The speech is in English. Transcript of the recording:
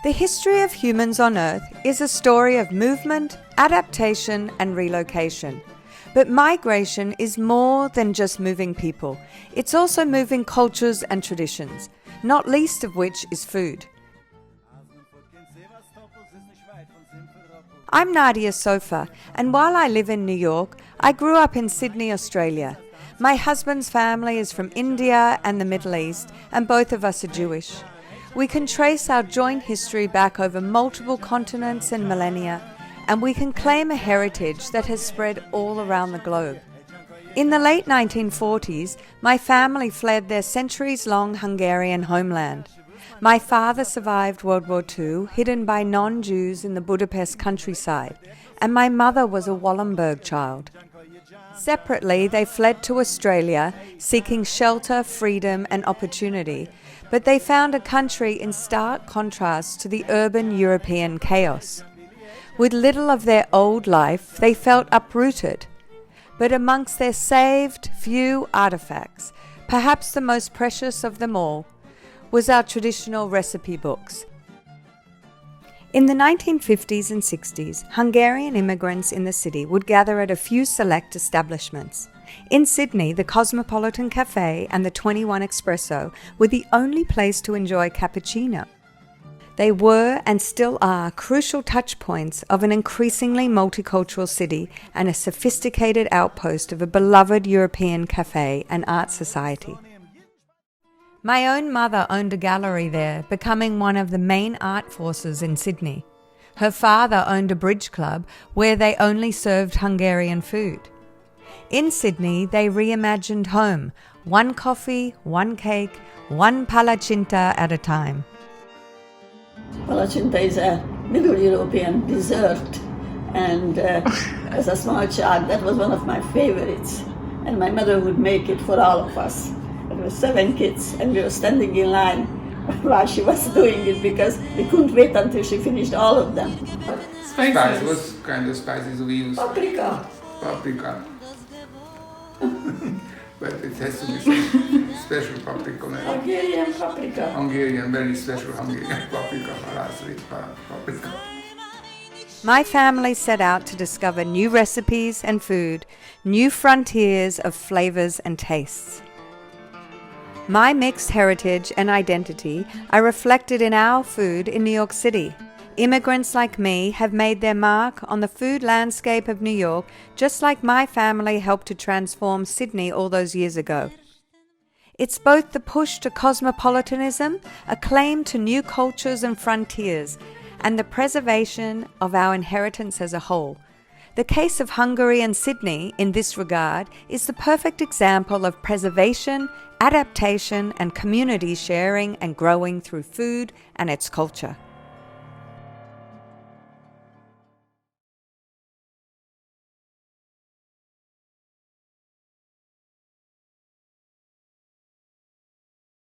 The history of humans on Earth is a story of movement, adaptation, and relocation. But migration is more than just moving people. It's also moving cultures and traditions, not least of which is food. I'm Nadia Sopher, and while I live in New York, I grew up in Sydney, Australia. My husband's family is from India and the Middle East, and both of us are Jewish. We can trace our joint history back over multiple continents and millennia, and we can claim a heritage that has spread all around the globe. In the late 1940s, my family fled their centuries-long Hungarian homeland. My father survived World War II, hidden by non-Jews in the Budapest countryside, and my mother was a Wallenberg child. Separately, they fled to Australia, seeking shelter, freedom, and opportunity, but they found a country in stark contrast to the urban European chaos. With little of their old life, they felt uprooted. But amongst their saved few artifacts, perhaps the most precious of them all, was our traditional recipe books. In the 1950s and 60s, Hungarian immigrants in the city would gather at a few select establishments. In Sydney, the Cosmopolitan Cafe and the 21 Espresso were the only place to enjoy cappuccino. They were and still are crucial touchpoints of an increasingly multicultural city and a sophisticated outpost of a beloved European cafe and art society. My own mother owned a gallery there, becoming one of the main art forces in Sydney. Her father owned a bridge club where they only served Hungarian food. In Sydney, they reimagined home, one coffee, one cake, one palacsinta at a time. Palacsinta is a Middle European dessert, and as a small child, that was one of my favorites. And my mother would make it for all of us. There were 7 kids, and we were standing in line while she was doing it because we couldn't wait until she finished all of them. Spice, what kind of spices we use? Paprika. Paprika. But it has to be some special paprika. Hungarian paprika. Hungarian, very special Hungarian paprika, paprika. My family set out to discover new recipes and food, new frontiers of flavors and tastes. My mixed heritage and identity are reflected in our food in New York City. Immigrants like me have made their mark on the food landscape of New York, just like my family helped to transform Sydney all those years ago. It's both the push to cosmopolitanism, a claim to new cultures and frontiers, and the preservation of our inheritance as a whole. The case of Hungary and Sydney, in this regard, is the perfect example of preservation, adaptation, and community sharing and growing through food and its culture.